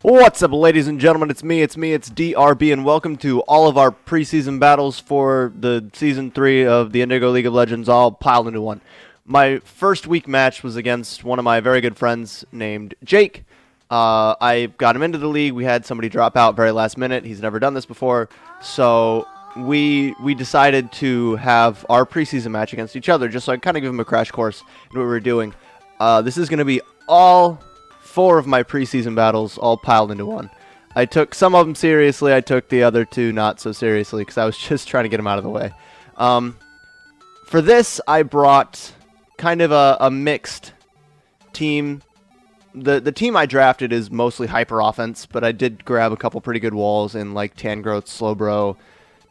What's up, ladies and gentlemen? It's DRB, and welcome to all of our preseason battles for the Season 3 of the Indigo League of Legends, all piled into one. My first week match was against one of my very good friends named Jake. I got him into the league. We had somebody drop out very last minute. He's never done this before, so we decided to have our preseason match against each other, just so I kind of give him a crash course in what we were doing. This is going to be all 4 of my preseason battles all piled into one. I took some of them seriously. I took the other 2 not so seriously because I was just trying to get them out of the way. For this, I brought kind of a mixed team. The team I drafted is mostly hyper offense, but I did grab a couple pretty good walls in like Tangrowth, Slowbro,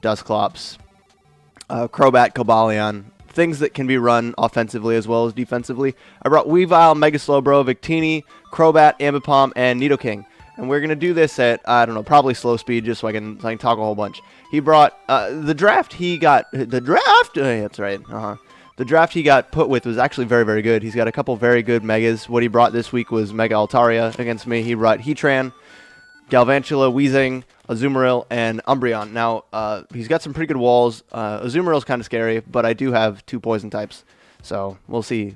Dusclops, Crobat, Cobalion. Things that can be run offensively as well as defensively. I brought Weavile, Mega Slowbro, Victini, Crobat, Ambipom, and Nidoking. And we're going to do this at, I don't know, probably slow speed just so I can talk a whole bunch. He brought, the draft he got put with was actually very, very good. He's got a couple very good Megas. What he brought this week was Mega Altaria against me. He brought Heatran, Galvantula, Weezing, Azumarill, and Umbreon. Now, he's got some pretty good walls. Azumarill's kind of scary, but I do have 2 poison types. So, we'll see.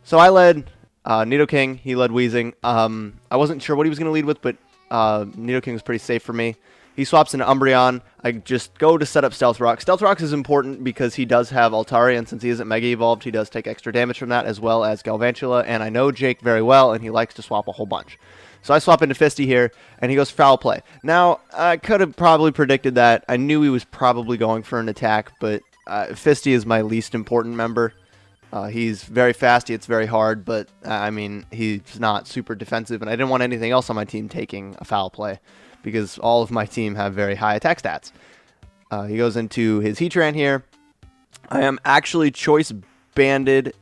So, I led Nidoking. He led Weezing. I wasn't sure what he was going to lead with, but Nidoking was pretty safe for me. He swaps into Umbreon. I just go to set up Stealth Rock. Stealth Rock is important because he does have Altaria, and since he isn't Mega Evolved, he does take extra damage from that, as well as Galvantula, and I know Jake very well, and he likes to swap a whole bunch. So I swap into Fisty here, and he goes Foul Play. Now, I could have probably predicted that. I knew he was probably going for an attack, but Fisty is my least important member. He's very fast, he hits very hard, but, I mean, he's not super defensive, and I didn't want anything else on my team taking a Foul Play, because all of my team have very high attack stats. He goes into his Heatran here. I am actually Choice Banded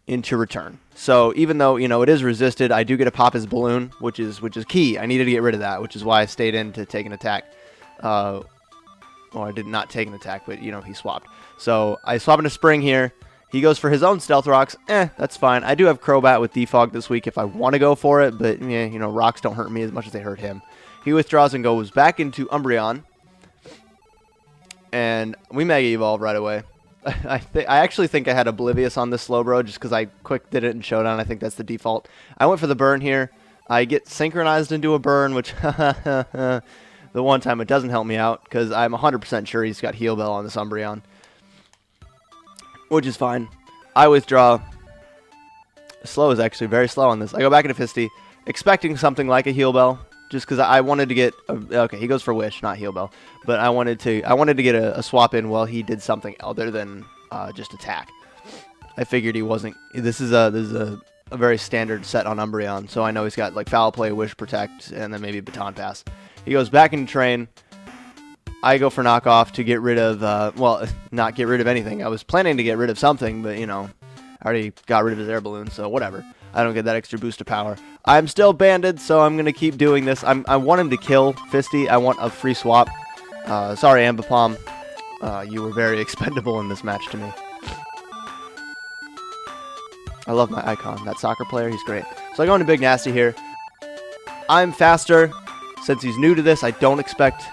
into return. So even though, you know, it is resisted, I do get to pop his balloon, which is key. I needed to get rid of that, which is why I stayed in to take an attack. Well, I did not take an attack, but, you know, he swapped. So I swap into Spring here. He goes for his own Stealth Rocks. That's fine. I do have Crobat with Defog this week if I want to go for it, but, yeah, you know, rocks don't hurt me as much as they hurt him. He withdraws and goes back into Umbreon. And we Mega Evolve right away. I actually think I had Oblivious on this Slowbro just because I quick did it in Showdown. I think that's the default. I went for the burn here. I get synchronized into a burn, which the one time it doesn't help me out because I'm 100% sure he's got Heal Bell on this Umbreon, which is fine. I withdraw. Slow is actually very slow on this. I go back into Fisty, expecting something like a Heal Bell. Just because I wanted to get okay, he goes for Wish, not Heal Bell, but I wanted to get a swap in while he did something other than just attack. I figured he wasn't. This is a very standard set on Umbreon, so I know he's got like Foul Play, Wish, Protect, and then maybe Baton Pass. He goes back into Train. I go for Knockoff to get rid of well, not get rid of anything. I was planning to get rid of something, but you know, I already got rid of his Air Balloon, so whatever. I don't get that extra boost of power. I'm still banded, so I'm going to keep doing this. I want him to kill Fisty. I want a free swap. Sorry, Ambipom. You were very expendable in this match to me. I love my icon. That soccer player, he's great. So I go into Big Nasty here. I'm faster. Since he's new to this, I don't expect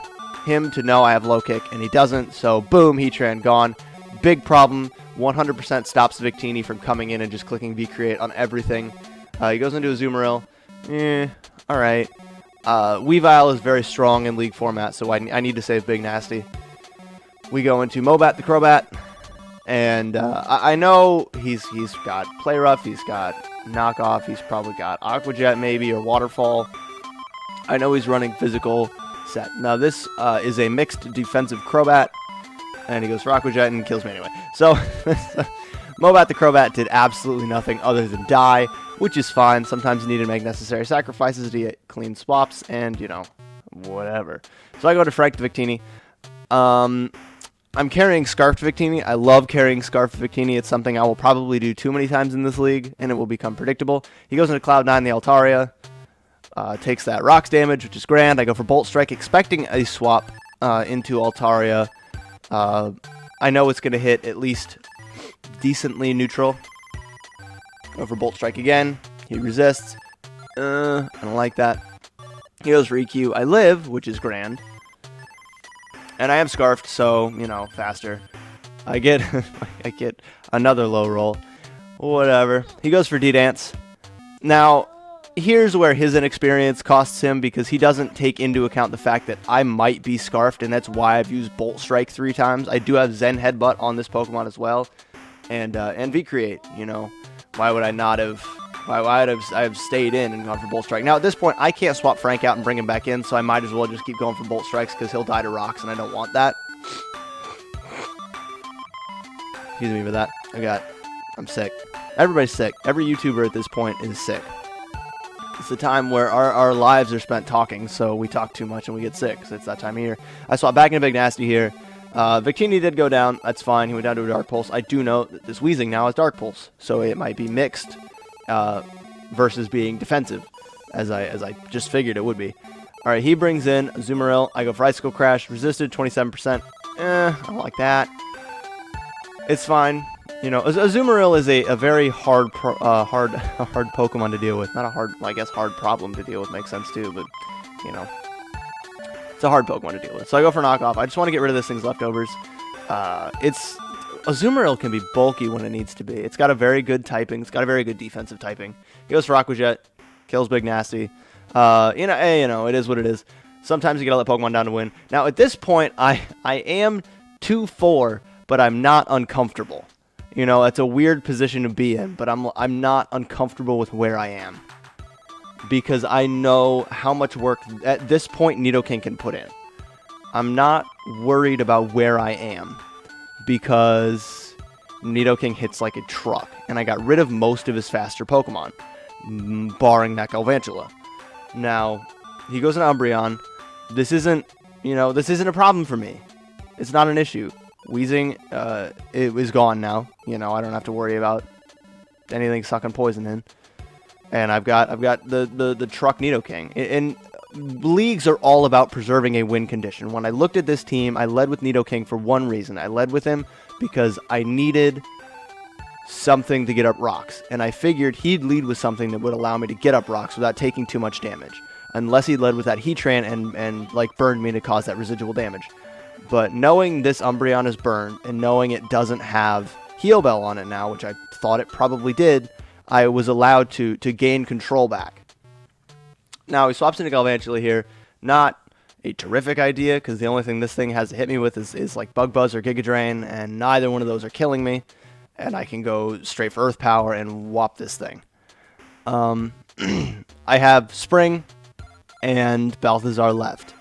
him to know I have low kick, and he doesn't. So, boom, Heatran gone. Big problem. 100% stops Victini from coming in and just clicking V-Create on everything. He goes into Azumarill. Alright. Weavile is very strong in League format, so I need to save Big Nasty. We go into Mobat the Crobat. And I know he's got Play Rough, he's got Knockoff, he's probably got Aqua Jet maybe, or Waterfall. I know he's running Physical set. Now this is a mixed defensive Crobat. And he goes for Aqua Jet and kills me anyway. So, Mobat the Crobat did absolutely nothing other than die, which is fine. Sometimes you need to make necessary sacrifices to get clean swaps, and, you know, whatever. So I go to Frank the Victini. I'm carrying Scarf Victini. I love carrying Scarf Victini. It's something I will probably do too many times in this league, and it will become predictable. He goes into Cloud9 the Altaria. Takes that Rocks damage, which is grand. I go for Bolt Strike, expecting a swap into Altaria. I know it's going to hit at least decently neutral. Go for Bolt Strike again. He resists. I don't like that. He goes for EQ. I live, which is grand. And I am scarfed, so, you know, faster. I get I get another low roll. Whatever. He goes for D-Dance. Now, here's where his inexperience costs him, because he doesn't take into account the fact that I might be scarfed, and that's why I've used Bolt Strike 3 times. I do have Zen Headbutt on this Pokemon as well, and V-Create. You know, why would I not have? Why would I have stayed in and gone for Bolt Strike? Now at this point, I can't swap Frank out and bring him back in, so I might as well just keep going for Bolt Strikes because he'll die to rocks, and I don't want that. Excuse me for that. I'm sick. Everybody's sick. Every YouTuber at this point is sick. It's the time where our lives are spent talking, so we talk too much and we get sick. So it's that time of year. I swap back into Big Nasty here. Victini did go down. That's fine. He went down to a Dark Pulse. I do know that this Weezing now has Dark Pulse, so it might be mixed versus being defensive, as I just figured it would be. All right, he brings in Azumarill. I go for Icicle Crash. Resisted 27%. I don't like that. It's fine. You know, Azumarill is a very hard Pokemon to deal with. Not a hard, well, I guess hard problem to deal with makes sense too, but, you know, it's a hard Pokemon to deal with. So I go for Knockoff. I just want to get rid of this thing's leftovers. Azumarill can be bulky when it needs to be. It's got a very good typing. It's got a very good defensive typing. He goes for Aqua Jet, kills Big Nasty. You know, it is what it is. Sometimes you gotta let Pokemon down to win. Now at this point, I am 2-4, but I'm not uncomfortable. You know, it's a weird position to be in, but I'm not uncomfortable with where I am, because I know how much work at this point Nidoking can put in. I'm not worried about where I am, because Nidoking hits like a truck, and I got rid of most of his faster Pokemon, barring that Galvantula. Now, he goes in Umbreon. This isn't a problem for me. It's not an issue. Weezing, it is gone now. You know, I don't have to worry about anything sucking poison in. And I've got the truck Nidoking. And leagues are all about preserving a win condition. When I looked at this team, I led with Nidoking for one reason. I led with him because I needed something to get up rocks. And I figured he'd lead with something that would allow me to get up rocks without taking too much damage. Unless he led with that Heatran and like burned me to cause that residual damage. But knowing this Umbreon is burned, and knowing it doesn't have Heal Bell on it now, which I thought it probably did, I was allowed to gain control back. Now, he swaps into Galvantula here. Not a terrific idea, because the only thing this thing has to hit me with is like Bug Buzz or Giga Drain, and neither one of those are killing me. And I can go straight for Earth Power and whop this thing. I have Spring and Balthazar left.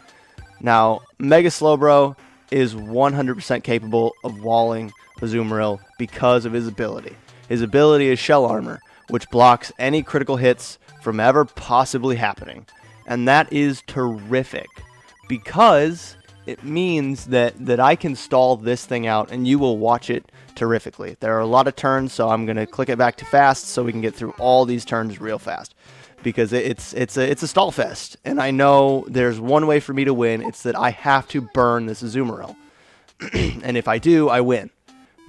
Now, Mega Slowbro is 100% capable of walling Azumarill because of his ability. His ability is Shell Armor, which blocks any critical hits from ever possibly happening. And that is terrific, because it means that I can stall this thing out and you will watch it terrifically. There are a lot of turns, so I'm going to click it back to fast so we can get through all these turns real fast. Because it's a stall fest, and I know there's one way for me to win. It's that I have to burn this Azumarill, and if I do, I win.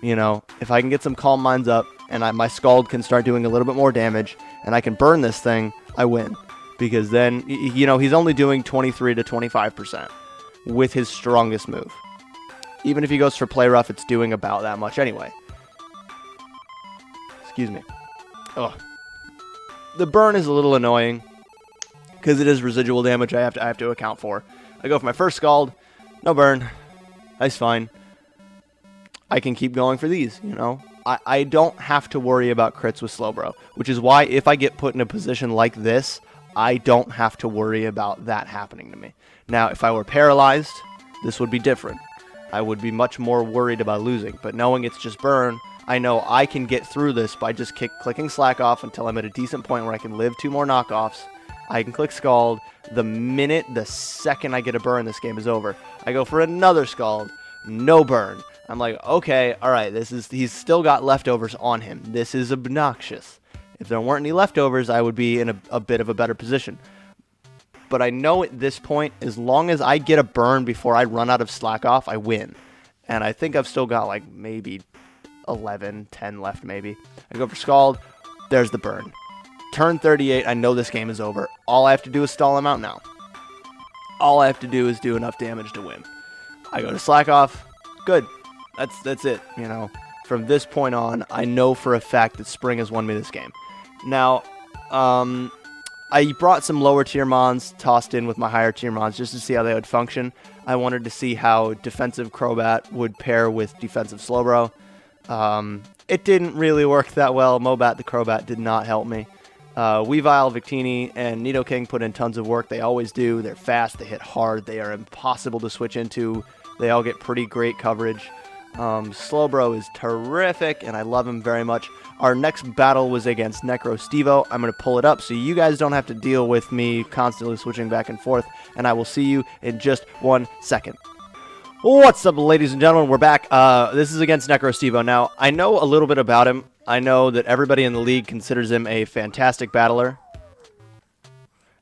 You know, if I can get some Calm Minds up, and my Scald can start doing a little bit more damage, and I can burn this thing, I win. Because then, you know, he's only doing 23 to 25% with his strongest move. Even if he goes for Play Rough, it's doing about that much anyway. Excuse me. Ugh. The burn is a little annoying, because it is residual damage I have to account for. I go for my first Scald, no burn, that's fine. I can keep going for these, you know. I don't have to worry about crits with Slowbro, which is why if I get put in a position like this, I don't have to worry about that happening to me. Now, if I were paralyzed, this would be different. I would be much more worried about losing, but knowing it's just burn, I know I can get through this by just clicking Slack off until I'm at a decent point where I can live 2 more knockoffs. I can click Scald. The second I get a burn, this game is over. I go for another Scald. No burn. I'm like, okay, all right, he's still got leftovers on him. This is obnoxious. If there weren't any leftovers, I would be in a bit of a better position. But I know at this point, as long as I get a burn before I run out of Slack off, I win. And I think I've still got like maybe 11, 10 left maybe. I go for Scald. There's the burn. Turn 38, I know this game is over. All I have to do is stall him out now. All I have to do is do enough damage to win. I go to slack off. Good. That's it. You know, from this point on, I know for a fact that Spring has won me this game. Now, I brought some lower tier mons, tossed in with my higher tier mons just to see how they would function. I wanted to see how defensive Crobat would pair with defensive Slowbro. It didn't really work that well. Mobat the Crobat did not help me. Weavile, Victini, and Nidoking put in tons of work. They always do. They're fast. They hit hard. They are impossible to switch into. They all get pretty great coverage. Slowbro is terrific, and I love him very much. Our next battle was against Necro Stevo. I'm going to pull it up so you guys don't have to deal with me constantly switching back and forth, and I will see you in just 1 second. What's up, ladies and gentlemen? We're back. This is against Necro Stevo. Now, I know a little bit about him. I know that everybody in the league considers him a fantastic battler.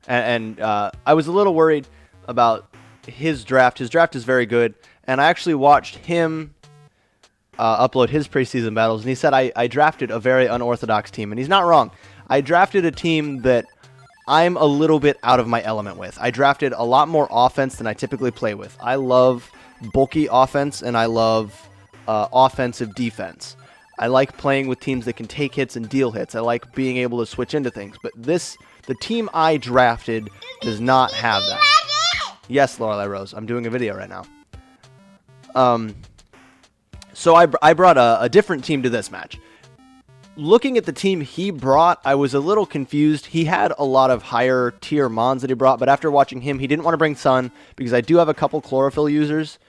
And I was a little worried about his draft. His draft is very good. And I actually watched him upload his preseason battles. And he said, I drafted a very unorthodox team. And he's not wrong. I drafted a team that I'm a little bit out of my element with. I drafted a lot more offense than I typically play with. I love bulky offense, and I love offensive defense. I like playing with teams that can take hits and deal hits. I like being able to switch into things. But the team I drafted does not have that. Yes, Lorelei Rose, I'm doing a video right now. So I brought a different team to this match. Looking at the team he brought, I was a little confused. He had a lot of higher tier mons that he brought, but after watching him, he didn't want to bring Sun because I do have a couple chlorophyll users.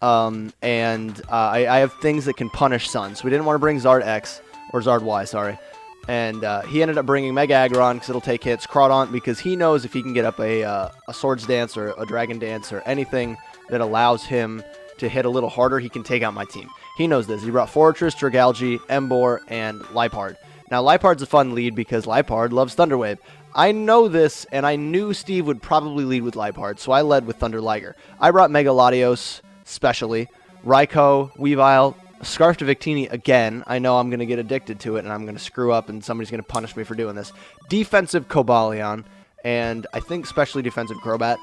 I have things that can punish Sun, so we didn't want to bring Zard X, or Zard Y, sorry. And he ended up bringing Mega Aggron because it'll take hits, Crawdaunt because he knows if he can get up a Swords Dance or a Dragon Dance or anything that allows him to hit a little harder, he can take out my team. He knows this. He brought Fortress, Dragalge, Emboar, and Liepard. Now, Liepard's a fun lead because Liepard loves Thunder Wave. I know this, and I knew Steve would probably lead with Liepard, so I led with Thunder Liger. I brought Mega Latios, specially, Raikou, Weavile, Scarf to Victini again. I know I'm going to get addicted to it, and I'm going to screw up, and somebody's going to punish me for doing this. Defensive Cobalion, and I think specially defensive Crobat.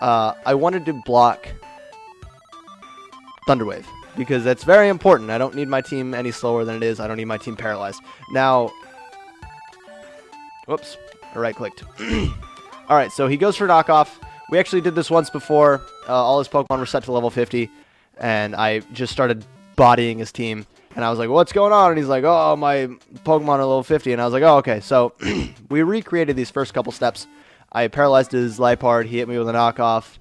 I wanted to block Thunder Wave, because that's very important. I don't need my team any slower than it is. I don't need my team paralyzed. Now, whoops, I right-clicked. All right, so he goes for knockoff. We actually did this once before. All his Pokemon were set to level 50, and I just started bodying his team. And I was like, what's going on? And he's like, oh, my Pokemon are level 50. And I was like, oh, okay. So we recreated these first couple steps. I paralyzed his Liepard. He hit me with a knockoff.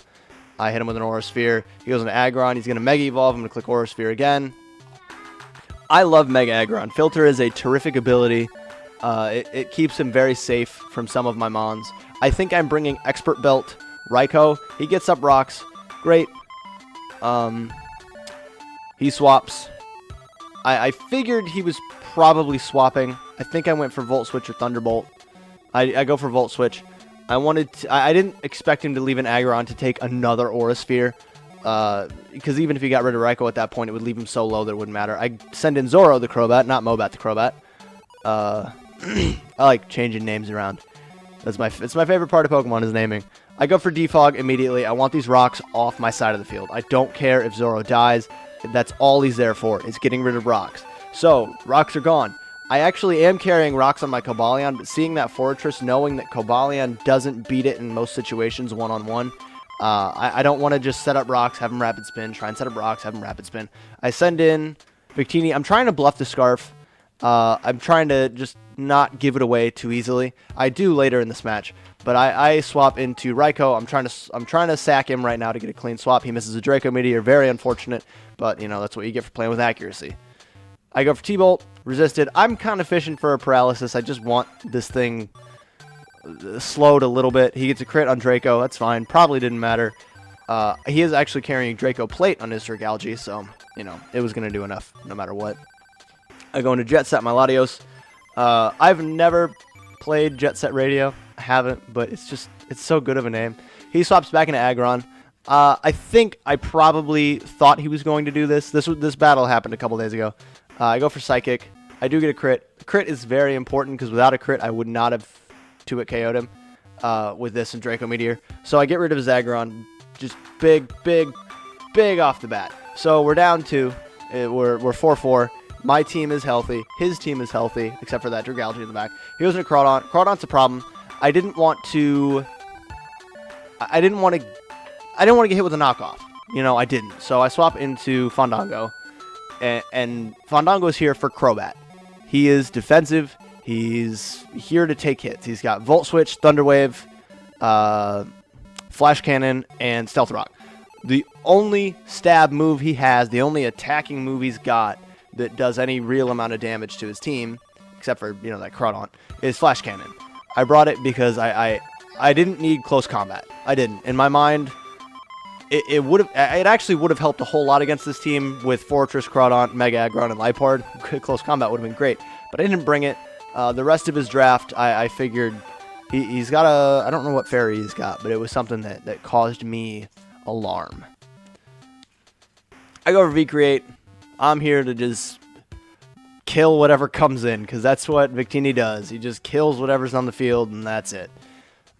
I hit him with an Aura Sphere. He goes into Aggron. He's going to Mega Evolve. I'm going to click Aura Sphere again. I love Mega Aggron. Filter is a terrific ability. It keeps him very safe from some of my mons. I think I'm bringing Expert Belt Raikou. He gets up rocks. Great. He swaps. I figured he was probably swapping. I think I went for Volt Switch or Thunderbolt. I go for Volt Switch. I didn't expect him to leave an Aggron to take another Aura Sphere. Because even if he got rid of Raikou at that point, it would leave him so low that it wouldn't matter. I send in Zoro the Crobat, not Mobat the Crobat. I like changing names around. It's my favorite part of Pokemon is naming. I go for Defog immediately. I want these rocks off my side of the field. I don't care if Zoro dies. That's all he's there for, is getting rid of rocks. So, rocks are gone. I actually am carrying rocks on my Cobalion, but seeing that Fortress, knowing that Cobalion doesn't beat it in most situations one-on-one, I don't want to just set up rocks, have him Rapid Spin, try and set up rocks, have him Rapid Spin. I send in Victini. I'm trying to bluff the Scarf. I'm trying to just not give it away too easily. I do later in this match, but I swap into Raikou. I'm trying to sack him right now to get a clean swap. He misses a Draco Meteor, very unfortunate, but you know that's what you get for playing with accuracy. I go for T-Bolt, resisted. I'm kind of fishing for a paralysis. I just want this thing slowed a little bit. He gets a crit on Draco. That's fine. Probably didn't matter. He is actually carrying Draco Plate on his Dragalge, so you know it was going to do enough no matter what. I go into Jet Set my Latios. I've never played Jet Set Radio. I haven't, but it's so good of a name. He swaps back into Aggron. I think I probably thought he was going to do this. This battle happened a couple days ago. I go for Psychic. I do get a crit. Crit is very important because without a crit, I would not have 2-hit KO'd him. with this and Draco Meteor. So I get rid of his Aggron. Just big off the bat. So we're down 2. We're 4-4. My team is healthy. His team is healthy, except for that Dragalge in the back. He goes into Crawdaunt. Crawdaunt's a problem. I didn't want to get hit with a knockoff. You know, I didn't. So I swap into Fandango. And Fandango is here for Crobat. He is defensive. He's here to take hits. He's got Volt Switch, Thunder Wave, Flash Cannon, and Stealth Rock. The only stab move he has, the only attacking move he's got that does any real amount of damage to his team, except for, you know, that Crawdaunt, is Flash Cannon. I brought it because I didn't need close combat. I didn't. In my mind, it actually would have helped a whole lot against this team with Fortress, Crawdaunt, Mega Aggron, and Lipard. Close combat would have been great, but I didn't bring it. The rest of his draft, I figured he's got I don't know what fairy he's got, but it was something that caused me alarm. I go for V-Create. I'm here to just kill whatever comes in, because that's what Victini does. He just kills whatever's on the field, and that's it.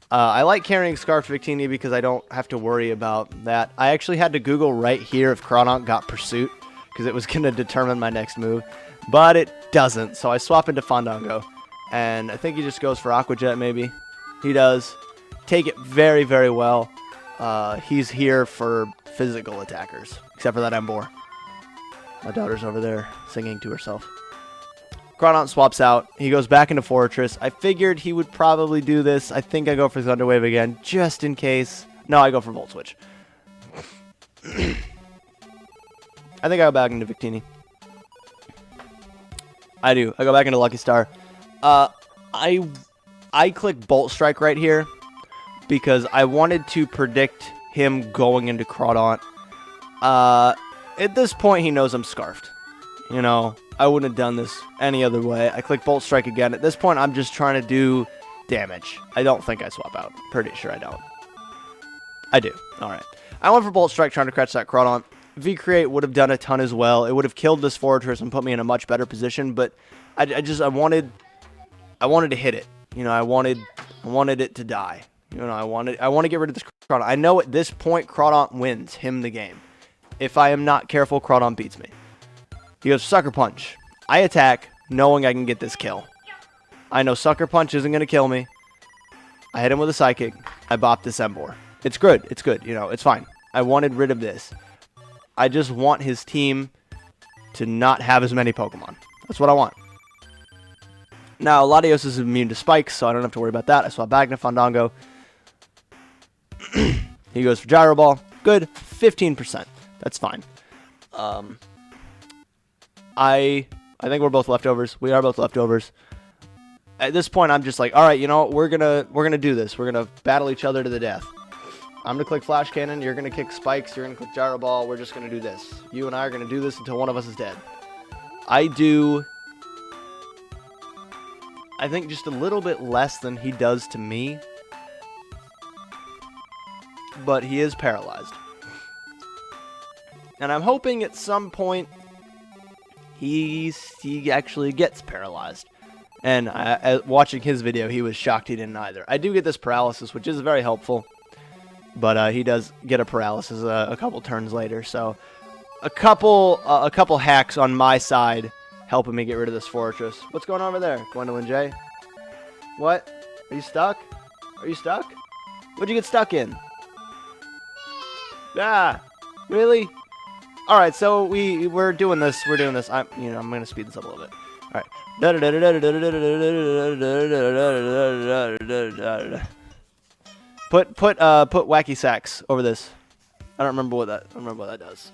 I like carrying Scarf Victini because I don't have to worry about that. I actually had to Google right here if Crawdaunt got Pursuit, because it was going to determine my next move, but it doesn't, so I swap into Fandango, and I think he just goes for Aqua Jet, maybe. He does. Take it very, very well. He's here for physical attackers, except for that Emboar. My daughter's over there singing to herself. Crawdaunt swaps out. He goes back into Fortress. I figured he would probably do this. I think I go for Thunder Wave again, just in case. No, I go for Volt Switch. I think I go back into Victini. I do. I go back into Lucky Star. I click Bolt Strike right here because I wanted to predict him going into Crawdaunt. At this point, he knows I'm Scarfed. You know, I wouldn't have done this any other way. I click Bolt Strike again. At this point, I'm just trying to do damage. I don't think I swap out. Pretty sure I don't. I do. All right. I went for Bolt Strike trying to catch that Crawdaunt. V-Create would have done a ton as well. It would have killed this Fortress and put me in a much better position, but I wanted to hit it. You know, I wanted it to die. You know, I want to get rid of this Crawdaunt. I know at this point Crawdaunt wins him the game. If I am not careful, Crawdaunt beats me. He goes Sucker Punch. I attack knowing I can get this kill. I know Sucker Punch isn't going to kill me. I hit him with a Psychic. I bop this Emboar. It's good. It's good. You know, it's fine. I wanted rid of this. I just want his team to not have as many Pokemon. That's what I want. Now, Latios is immune to spikes, so I don't have to worry about that. I swap back to Fandango. He goes for Gyro Ball. Good. 15%. That's fine. I think we're both leftovers. We are both leftovers. At this point, I'm just like, all right, you know what? We're gonna do this. We're gonna battle each other to the death. I'm gonna click Flash Cannon. You're gonna kick Spikes. You're gonna click Gyro Ball. We're just gonna do this. You and I are gonna do this until one of us is dead. I think just a little bit less than he does to me, but he is paralyzed. And I'm hoping at some point he actually gets paralyzed. And watching his video, he was shocked he didn't either. I do get this paralysis, which is very helpful, but he does get a paralysis a couple turns later. So a couple hacks on my side helping me get rid of this Fortress. What's going on over there, Gwendolyn J? What? Are you stuck? Are you stuck? What'd you get stuck in? Ah, really? All right, so we're doing this. We're doing this. I'm gonna speed this up a little bit. All right. Put wacky sax over this. I don't remember what that does.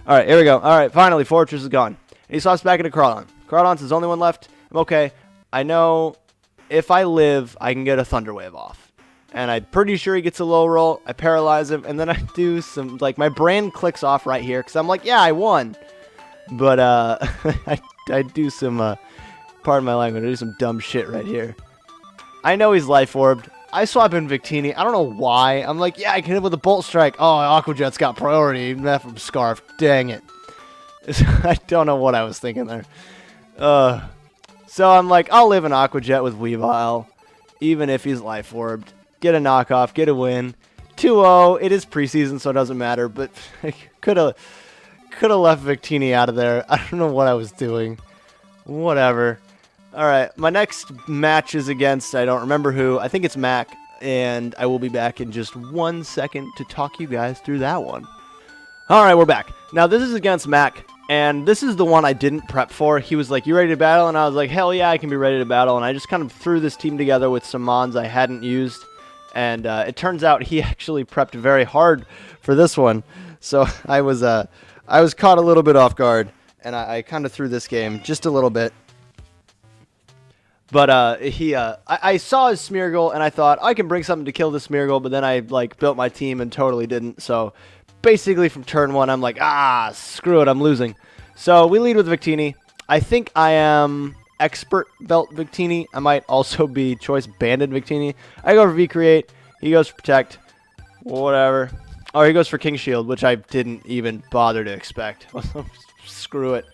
All right, here we go. All right, finally, Fortress is gone. And he swaps back into Crawdaunt. Crawdaunt's his only one left. I'm okay. I know if I live, I can get a Thunder Wave off. And I'm pretty sure he gets a low roll. I paralyze him, and then I do some, like, my brain clicks off right here, because I'm like, yeah, I won. But, I do some, pardon my language, I do some dumb shit right here. I know he's Life Orbed. I swap in Victini. I don't know why. I'm like, yeah, I can hit with a Bolt Strike. Oh, Aqua Jet's got priority, even that from Scarf. Dang it. I don't know what I was thinking there. So I'm like, I'll live an Aqua Jet with Weavile, even if he's Life Orbed. get a knockoff, get a win. 2-0. It is preseason, so it doesn't matter. But could have left Victini out of there. I don't know what I was doing. Whatever. All right, my next match is against, I don't remember who. I think it's Mac, and I will be back in just 1 second to talk you guys through that one. All right, we're back. Now, this is against Mac, and this is the one I didn't prep for. He was like, you ready to battle? And I was like, hell yeah, I can be ready to battle. And I just kind of threw this team together with some mons I hadn't used, and it turns out he actually prepped very hard for this one. So I was caught a little bit off guard, and I kind of threw this game just a little bit. But I saw his Smeargle, and I thought, I can bring something to kill the Smeargle, but then I, built my team and totally didn't. So, basically, from turn 1, I'm like, screw it, I'm losing. So, we lead with Victini. I think I am Expert Belt Victini. I might also be Choice Banded Victini. I go for V-Create. He goes for Protect. Whatever. Or he goes for King Shield, which I didn't even bother to expect. Screw it.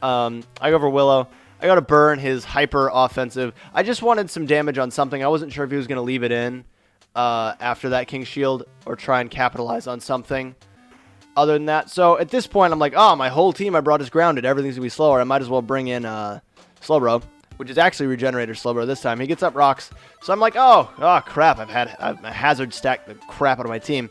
I go for Willow. I got to burn his hyper offensive. I just wanted some damage on something. I wasn't sure if he was going to leave it in after that King Shield or try and capitalize on something other than that. So at this point, I'm like, oh, my whole team I brought is grounded. Everything's going to be slower. I might as well bring in Slowbro, which is actually Regenerator Slowbro this time. He gets up rocks. So I'm like, oh crap. I've hazard stacked the crap out of my team.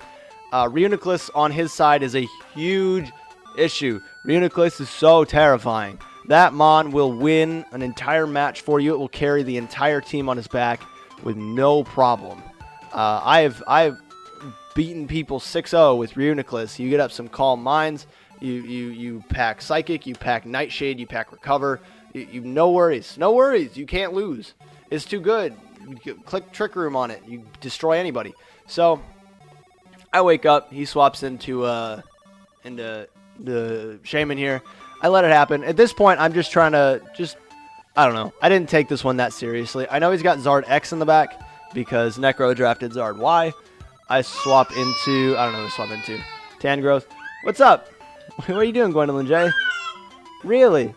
Reuniclus on his side is a huge issue. Reuniclus is so terrifying. That Mon will win an entire match for you. It will carry the entire team on his back with no problem. I've beaten people 6-0 with Reuniclus. You get up some Calm Minds. You pack Psychic. You pack Nightshade. You pack Recover. You no worries. No worries. You can't lose. It's too good. You click Trick Room on it. You destroy anybody. So I wake up. He swaps into the Shaman here. I let it happen. At this point, I'm just trying to I don't know. I didn't take this one that seriously. I know he's got Zard X in the back because Necro drafted Zard Y. I swap into, I don't know who to swap into. Tangrowth. What's up? What are you doing, Gwendolyn J? Really?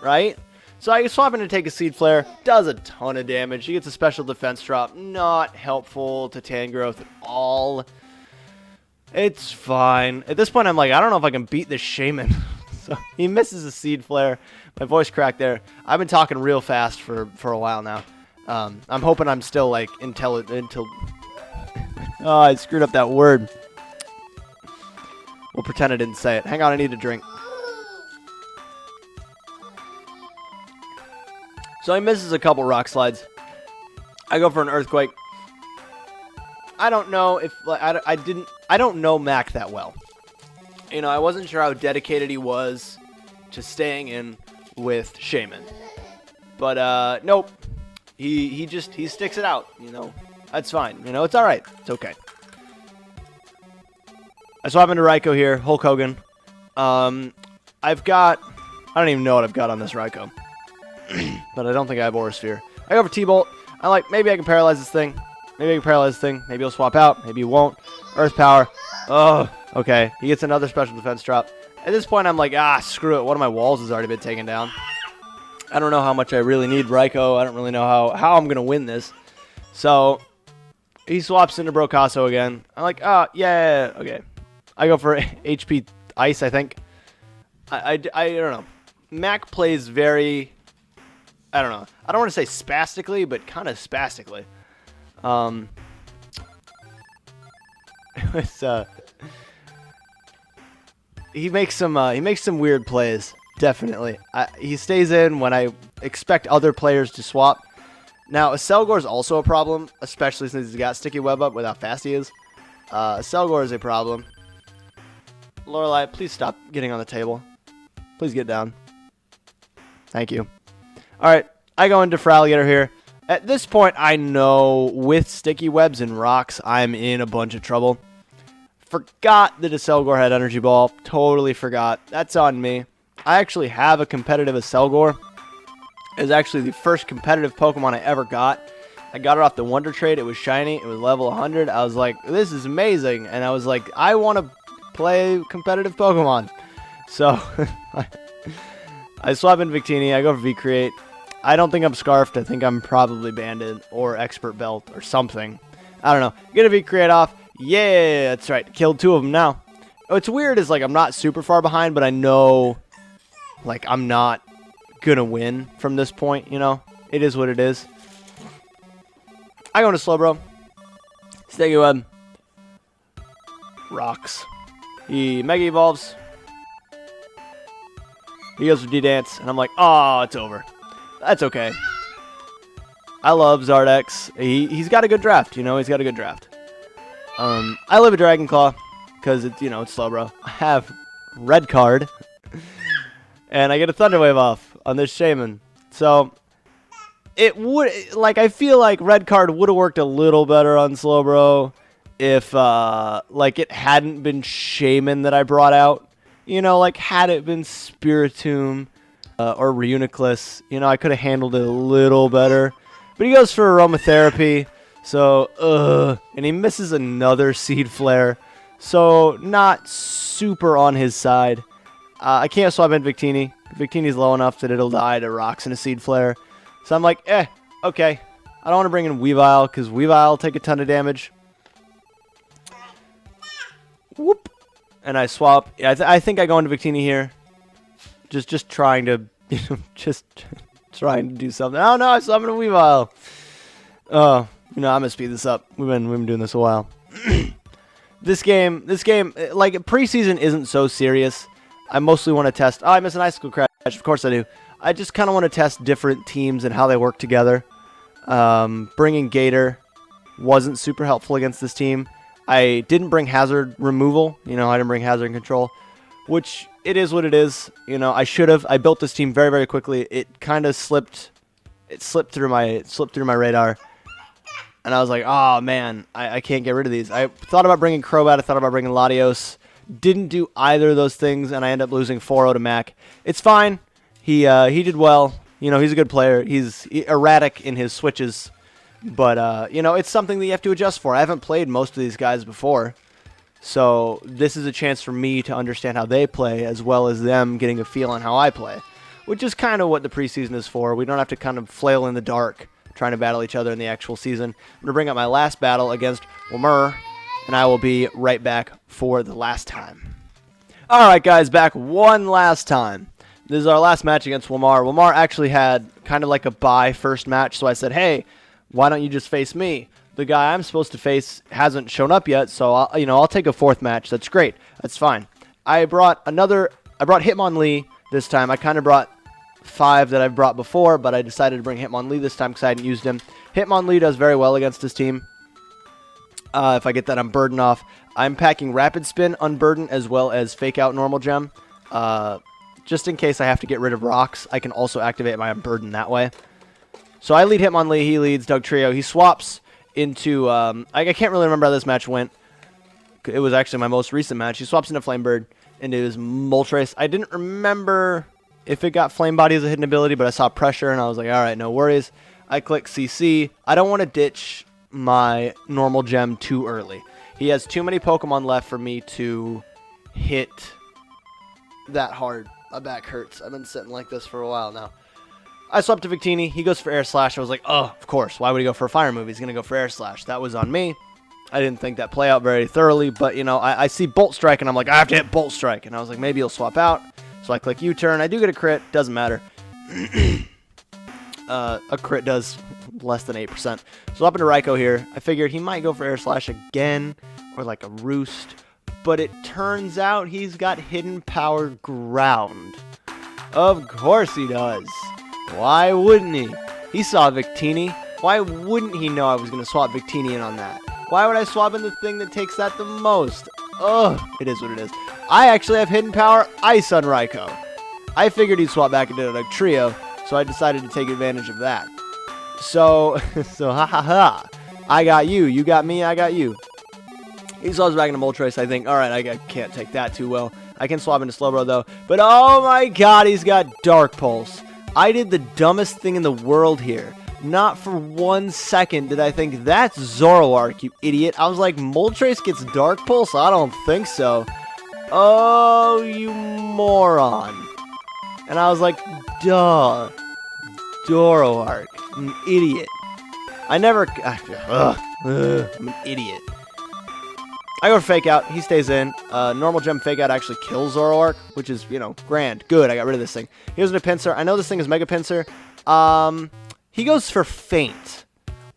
Right? So I swap in to take a Seed Flare. Does a ton of damage. He gets a special defense drop. Not helpful to Tangrowth at all. It's fine. At this point, I'm like, I don't know if I can beat this Shaman. So he misses a Seed Flare. My voice cracked there. I've been talking real fast for a while now. I'm hoping I'm still, intelligent. Oh, I screwed up that word. We'll pretend I didn't say it. Hang on, I need a drink. So he misses a couple Rock Slides. I go for an Earthquake. I don't know if I don't know Mac that well. You know, I wasn't sure how dedicated he was to staying in with Shaman. But nope. He sticks it out, you know. That's fine. You know, it's all right. It's okay. I swap into Raikou here, Hulk Hogan. I've got, I don't even know what I've got on this Raikou. But I don't think I have Aura Sphere. I go for T-Bolt. I'm like, maybe I can paralyze this thing. Maybe I can paralyze this thing. Maybe he'll swap out. Maybe he won't. Earth Power. Oh, okay. He gets another special defense drop. At this point, I'm like, screw it. One of my walls has already been taken down. I don't know how much I really need Raikou. I don't really know how I'm going to win this. So, he swaps into Brocasso again. I'm like, yeah, okay. I go for HP Ice, I think. I don't know. Mac plays very, I don't know. I don't want to say spastically, but kind of spastically. It's, he makes some weird plays, definitely. He stays in when I expect other players to swap. Now, Selgor is also a problem, especially since he's got Sticky Web up with how fast he is. Selgor is a problem. Lorelei, please stop getting on the table. Please get down. Thank you. Alright, I go into Feraligatr here. At this point, I know with Sticky Webs and Rocks, I'm in a bunch of trouble. Forgot that a Selgor had Energy Ball. Totally forgot. That's on me. I actually have a competitive Selgor. It was actually the first competitive Pokemon I ever got. I got it off the Wonder Trade. It was shiny. It was level 100. I was like, this is amazing. And I was like, I want to play competitive Pokemon. So, I swap in Victini. I go for V-Create. I don't think I'm scarfed. I think I'm probably banded or expert belt or something. I don't know. Gonna be create off. Yeah, that's right. Killed 2 of them now. What's weird is, like, I'm not super far behind, but I know, like, I'm not gonna win from this point, you know? It is what it is. I go into Slowbro. Sticky Web. Rocks. He Mega Evolves. He goes for D-Dance, and I'm like, oh, it's over. That's okay. I love Zardex. He's got a good draft, you know? He's got a good draft. I live a Dragon Claw, because it's, you know, it's Slowbro. I have Red Card, and I get a Thunder Wave off on this Shaman. So, it would, like, I feel like Red Card would have worked a little better on Slowbro if, like, it hadn't been Shaman that I brought out. You know, like, had it been Spiritomb or Reuniclus, you know, I could have handled it a little better. But he goes for Aromatherapy, so, and he misses another Seed Flare. So, not super on his side. I can't swap in Victini. Victini's low enough that it'll die to Rocks and a Seed Flare. So I'm like, okay. I don't want to bring in Weavile, because Weavile will take a ton of damage. Whoop. And I swap. I think I go into Victini here. Just trying to, you know, just trying to do something. Oh no, I summoned a Weavile. Oh, you know, I'm gonna speed this up. We've been doing this a while. This game, like, preseason isn't so serious. I mostly want to test. Oh, I missed an Icicle Crash. Of course I do. I just kind of want to test different teams and how they work together. Bringing Gator wasn't super helpful against this team. I didn't bring Hazard Removal. You know, I didn't bring Hazard Control, which it is what it is. You know, I should have. I built this team very, very quickly. It kind of slipped. It slipped through my radar. And I was like, oh, man, I can't get rid of these. I thought about bringing Crobat. I thought about bringing Latios. Didn't do either of those things, and I ended up losing 4-0 to Mac. It's fine. He did well. You know, he's a good player. He's erratic in his switches. But, you know, it's something that you have to adjust for. I haven't played most of these guys before. So this is a chance for me to understand how they play, as well as them getting a feel on how I play, which is kind of what the preseason is for. We don't have to kind of flail in the dark trying to battle each other in the actual season. I'm going to bring up my last battle against Wilmer, and I will be right back for the last time. All right, guys, back one last time. This is our last match against Wilmar. Wilmar actually had kind of like a bye first match, so I said, hey, why don't you just face me? The guy I'm supposed to face hasn't shown up yet, so I'll take a 4th match. That's great. That's fine. I brought Hitmonlee this time. I kind of brought 5 that I've brought before, but I decided to bring Hitmonlee this time because I hadn't used him. Hitmonlee does very well against this team. If I get that Unburden off, I'm packing Rapid Spin, Unburden, as well as Fake Out Normal Gem. Just in case I have to get rid of rocks, I can also activate my Unburden that way. So I lead Hitmonlee, he leads Dugtrio. He swaps into, I can't really remember how this match went. It was actually my most recent match. He swaps into Flamebird, into his Moltres. I didn't remember if it got Flame Body as a hidden ability, but I saw pressure, and I was like, alright, no worries. I click CC. I don't want to ditch my normal gem too early. He has too many Pokemon left for me to hit that hard. My back hurts. I've been sitting like this for a while now. I swapped to Victini. He goes for Air Slash. I was like, oh, of course. Why would he go for a Fire move? He's going to go for Air Slash. That was on me. I didn't think that play out very thoroughly, but, you know, I see Bolt Strike, and I'm like, I have to hit Bolt Strike. And I was like, maybe he'll swap out. So I click U-turn. I do get a crit. Doesn't matter. A crit does less than 8%. So up into Raikou here. I figured he might go for Air Slash again, or like a Roost. But it turns out he's got Hidden Power Ground. Of course he does. Why wouldn't he? He saw Victini. Why wouldn't he know I was going to swap Victini in on that? Why would I swap in the thing that takes that the most? Ugh, it is what it is. I actually have Hidden Power Ice on Raikou. I figured he'd swap back into a trio, so I decided to take advantage of that. So ha ha ha. I got you. You got me. I got you. He swaps back into Moltres, I think. Alright, I can't take that too well. I can swap into Slowbro, though. But oh my god, he's got Dark Pulse. I did the dumbest thing in the world here. Not for 1 second did I think, that's Zoroark, you idiot. I was like, Moltres gets Dark Pulse? I don't think so. Oh, you moron. And I was like, duh. Zoroark. I'm an idiot. I'm an idiot. I go for Fake Out. He stays in. Normal Gem Fake Out actually kills Zoroark, which is, you know, grand. Good, I got rid of this thing. He goes into Pinsir. I know this thing is Mega Pinsir. He goes for Faint.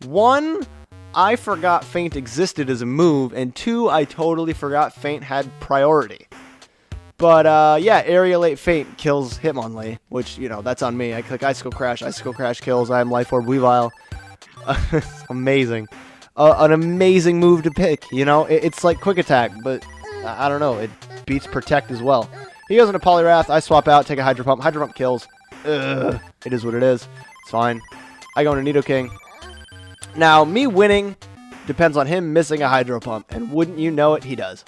1, I forgot Faint existed as a move, and 2, I totally forgot Faint had priority. But, yeah, Aerialate Faint kills Hitmonlee, which, you know, that's on me. I click Icicle Crash. Icicle Crash kills. I am Life Orb Weavile. Amazing. An amazing move to pick, you know? It's like Quick Attack, but I don't know. It beats Protect as well. He goes into Poliwrath. I swap out, take a Hydro Pump. Hydro Pump kills. Ugh. It is what it is. It's fine. I go into Nidoking. Now, me winning depends on him missing a Hydro Pump, and wouldn't you know it, he does.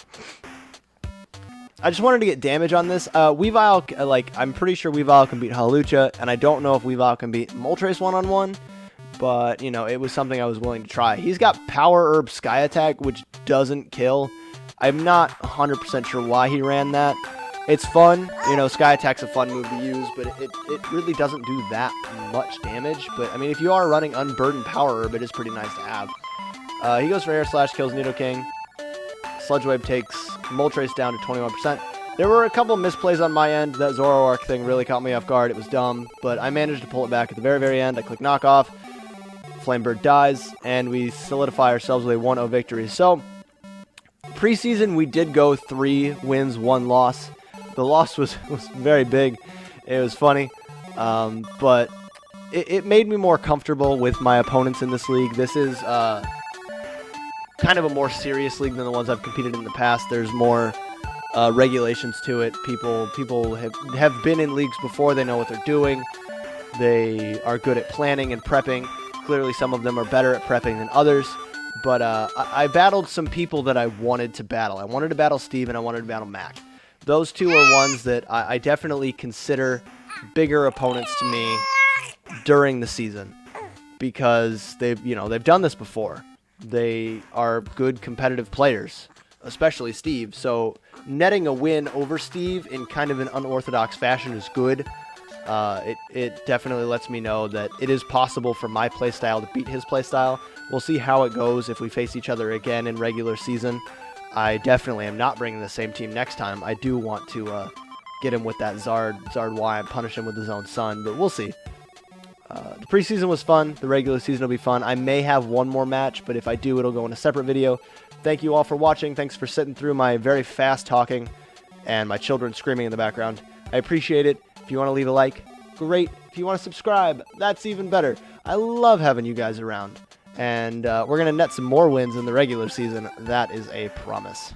I just wanted to get damage on this. Weavile, like, I'm pretty sure Weavile can beat Hawlucha, and I don't know if Weavile can beat Moltres one-on-one, but, you know, it was something I was willing to try. He's got Power Herb Sky Attack, which doesn't kill. I'm not 100% sure why he ran that. It's fun. You know, Sky Attack's a fun move to use, but it really doesn't do that much damage. But, I mean, if you are running Unburdened Power Herb, it is pretty nice to have. He goes for Air Slash, kills Nidoking. Sludge Wave takes Moltres down to 21%. There were a couple misplays on my end. That Zoroark thing really caught me off guard. It was dumb, but I managed to pull it back at the very, very end. I click Knock Off. Flamebird dies, and we solidify ourselves with a 1-0 victory. So, preseason, we did go 3 wins, 1 loss. The loss was very big. It was funny, but it made me more comfortable with my opponents in this league. This is kind of a more serious league than the ones I've competed in the past. There's more regulations to it. People have been in leagues before. They know what they're doing. They are good at planning and prepping. Clearly, some of them are better at prepping than others. But I battled some people that I wanted to battle. I wanted to battle Steve, and I wanted to battle Mac. Those two are ones that I definitely consider bigger opponents to me during the season, because they've done this before. They are good competitive players, especially Steve. So netting a win over Steve in kind of an unorthodox fashion is good. It definitely lets me know that it is possible for my playstyle to beat his playstyle. We'll see how it goes if we face each other again in regular season. I definitely am not bringing the same team next time. I do want to get him with that Zard Y and punish him with his own son, but we'll see. The preseason was fun. The regular season will be fun. I may have one more match, but if I do, it'll go in a separate video. Thank you all for watching. Thanks for sitting through my very fast talking and my children screaming in the background. I appreciate it. If you want to leave a like, great. If you want to subscribe, that's even better. I love having you guys around. And we're going to net some more wins in the regular season. That is a promise.